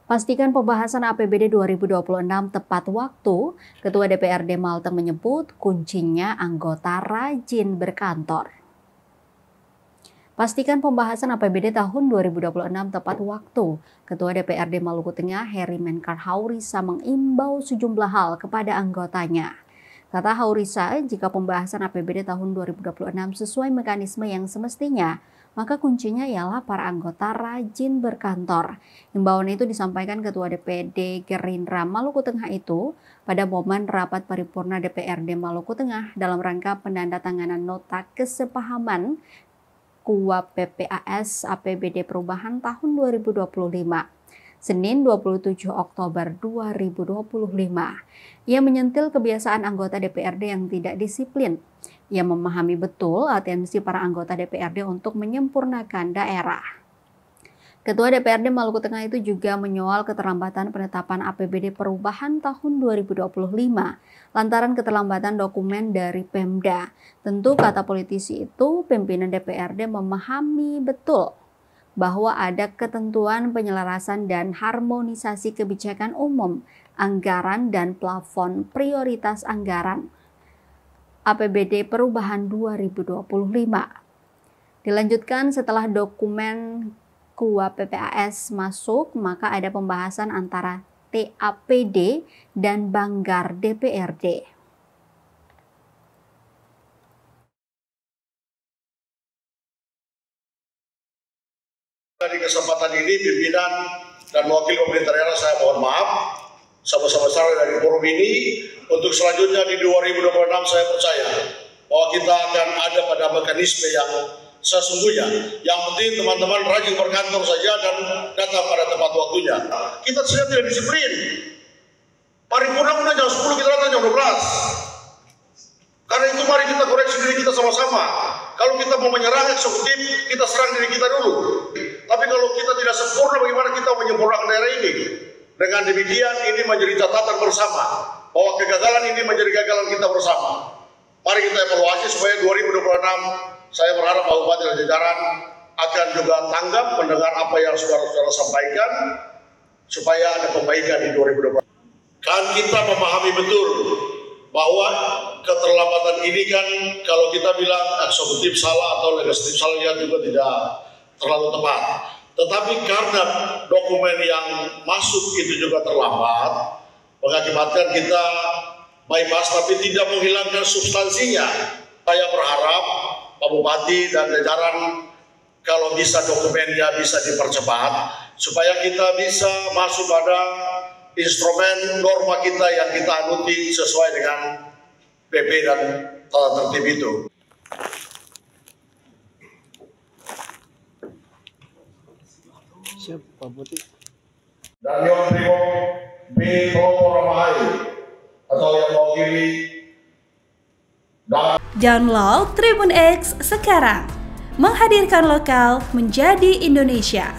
Pastikan pembahasan APBD 2026 tepat waktu, Ketua DPRD Malteng menyebut kuncinya anggota rajin berkantor. Pastikan pembahasan APBD tahun 2026 tepat waktu. Ketua DPRD Maluku Tengah Heri Menkar Haurisa mengimbau sejumlah hal kepada anggotanya. Kata Haurisa, jika pembahasan APBD tahun 2026 sesuai mekanisme yang semestinya, maka kuncinya ialah para anggota rajin berkantor. Himbauan itu disampaikan Ketua DPD Gerindra Maluku Tengah itu pada momen rapat paripurna DPRD Maluku Tengah dalam rangka penandatanganan nota kesepahaman KUAP PPAS APBD Perubahan tahun 2025. Senin 27 Oktober 2025. Ia menyentil kebiasaan anggota DPRD yang tidak disiplin. Ia memahami betul atensi para anggota DPRD untuk menyempurnakan daerah. Ketua DPRD Maluku Tengah itu juga menyoal keterlambatan penetapan APBD Perubahan tahun 2025 lantaran keterlambatan dokumen dari Pemda. Tentu kata politisi itu, pimpinan DPRD memahami betul bahwa ada ketentuan penyelarasan dan harmonisasi kebijakan umum, anggaran dan plafon prioritas anggaran APBD Perubahan 2025. Dilanjutkan setelah dokumen KUAP PPAS masuk, maka ada pembahasan antara TAPD dan Banggar DPRD. Di kesempatan ini pimpinan dan wakil pemerintah daerah saya mohon maaf sebesar-besarnya dari forum ini. Untuk selanjutnya di 2026 saya percaya bahwa kita akan ada pada mekanisme yang sesungguhnya. Yang penting teman-teman rajin berkantor saja dan datang pada tepat waktunya. Kita sudah tidak disiplin. Paripurna jam 10, kita datang jam 12. Karena itu mari kita koreksi diri kita sama-sama. Kalau kita mau menyerang eksekutif, kita serang diri kita dulu. Tapi kalau kita tidak sempurna, bagaimana kita menyempurnakan daerah ini? Dengan demikian, ini menjadi catatan bersama bahwa kegagalan ini menjadi gagalan kita bersama. Mari kita evaluasi supaya 2026, saya berharap Pak Bupati dan jajaran akan juga tanggap mendengar apa yang saudara-saudara sampaikan, supaya ada perbaikan di 2026. Kan kita memahami betul bahwa keterlambatan ini kan kalau kita bilang eksekutif salah atau legislatif salah juga tidak terlalu tepat. Tetapi karena dokumen yang masuk itu juga terlambat, mengakibatkan kita bypass tapi tidak menghilangkan substansinya. Saya berharap Pak Bupati dan jajaran kalau bisa dokumennya bisa dipercepat supaya kita bisa masuk pada instrumen norma kita yang kita anuti sesuai dengan PP dan tata tertib itu. Siap, Pak Bupati. Dan yang Primo B. Ramahai atau yang mewakili. Download Tribun X sekarang, menghadirkan lokal menjadi Indonesia.